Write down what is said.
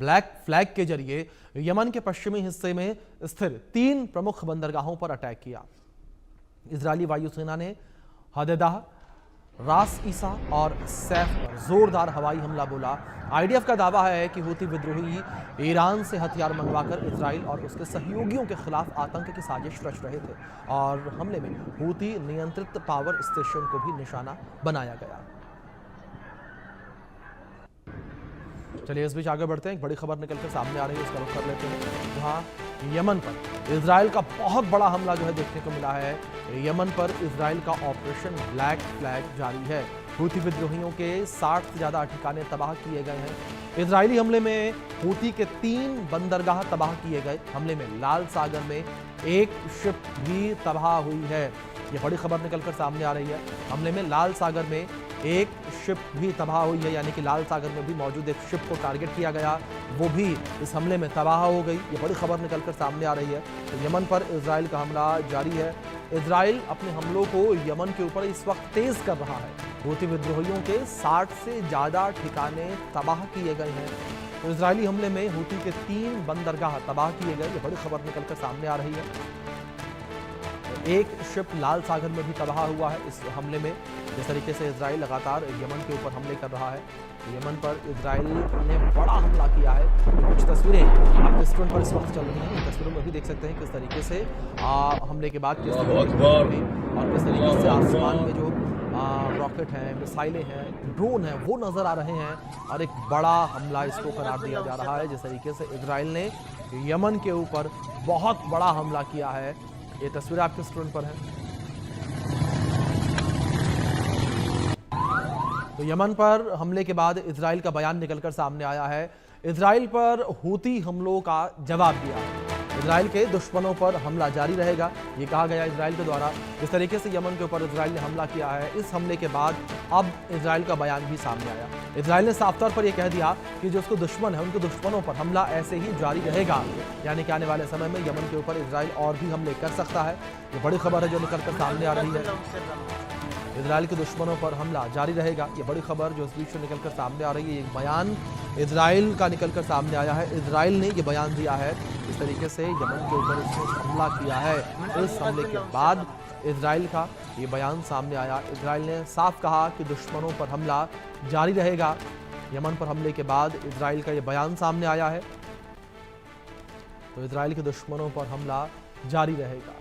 Black flag के जरिए Yemen के पश्चिमी हिस्से में स्थिर 3 प्रमुख बंदरगाहों पर अटैक किया। इजरायली वायुसेना ने हदेदाह, रास ईसा और सैफ पर जोरदार हवाई हमला बोला। आईडीएफ का दावा है कि हूती विद्रोही ईरान से हथियार मंगवाकर इजराइल और उसके सहयोगियों के खिलाफ आतंक की साजिश रच रहे थे और हमले में हूती नियंत्रित पावर स्टेशन को भी निशाना बनाया गया। चलिए इस बीच आगे बढ़ते हैं। एक बड़ी खबर निकलकर सामने आ रही है, उसका रुख कर लेते हैं। जहां यमन पर इजराइल का बहुत बड़ा हमला जो है देखने को मिला है। यमन पर इजराइल का ऑपरेशन ब्लैक फ्लैग जारी है। हूती विद्रोहियों के 60 से ज्यादा ठिकाने तबाह किए गए हैं। इजरायली हमले में हूती के 3 बंदरगाह तबाह किए गए। हमले में लाल सागर में एक शिप भी तबाह हुई है। ये बड़ी खबर निकलकर सामने आ रही है। हमले में लाल सागर में एक शिप भी तबाह हुई है, यानी कि लाल सागर में भी मौजूद एक शिप को टारगेट किया गया, वो भी इस हमले में तबाह हो गई। ये बड़ी खबर निकलकर सामने आ रही है। तो यमन पर इजराइल का हमला जारी है। इजराइल अपने हमलों को यमन के ऊपर इस वक्त तेज कर रहा है। हूती विद्रोहियों के 60 से ज्यादा ठिकाने तबाह किए गए हैं। तो इजरायली हमले में हूती के 3 बंदरगाह तबाह किए गए। ये बड़ी खबर निकलकर सामने आ रही है। एक शिप लाल सागर में भी तबाह हुआ है इस हमले में। जिस तरीके से इजराइल लगातार यमन के ऊपर हमले कर रहा है, यमन पर इजराइल ने बड़ा हमला किया है। कुछ तस्वीरें आपके स्क्रीन पर इस वक्त चल रही हैं। तस्वीरों में भी देख सकते हैं किस तरीके से हमले के बाद किस तरीके और किस तरीके से आसमान में जो रॉकेट हैं, मिसाइलें हैं, ड्रोन हैं, वो नजर आ रहे हैं और एक बड़ा हमला इसको करार दिया जा रहा है। जिस तरीके से इजराइल ने यमन के ऊपर बहुत बड़ा हमला किया है। ये तस्वीर आपके स्क्रीन पर है। तो यमन पर हमले के बाद इजराइल का बयान निकलकर सामने आया है। इजराइल पर हूती हमलों का जवाब दिया है। इजराइल के दुश्मनों पर हमला जारी रहेगा, ये कहा गया इजराइल के द्वारा। जिस तरीके से यमन के ऊपर इजराइल ने हमला किया है, इस हमले के बाद अब इजराइल का बयान भी सामने आया। इजराइल ने साफ तौर पर यह कह दिया कि जो उसको दुश्मन है, उनके दुश्मनों पर हमला ऐसे ही जारी रहेगा, यानी कि आने वाले समय में यमन के ऊपर इजराइल और भी हमले कर सकता है। ये बड़ी खबर है जो निकलकर सामने आ रही है। इजराइल के दुश्मनों पर हमला जारी रहेगा, ये बड़ी खबर जो इस बीच से निकलकर सामने आ रही है। एक बयान इजराइल का निकलकर सामने आया है। इजराइल ने ये बयान दिया है इस तरीके से यमन के ऊपर इसने हमला किया है। इस हमले के बाद इजराइल का ये बयान सामने आया। इजराइल ने साफ कहा कि दुश्मनों पर हमला जारी रहेगा। यमन पर हमले के बाद इजराइल का ये बयान सामने आया है। तो इजराइल के दुश्मनों पर हमला जारी रहेगा।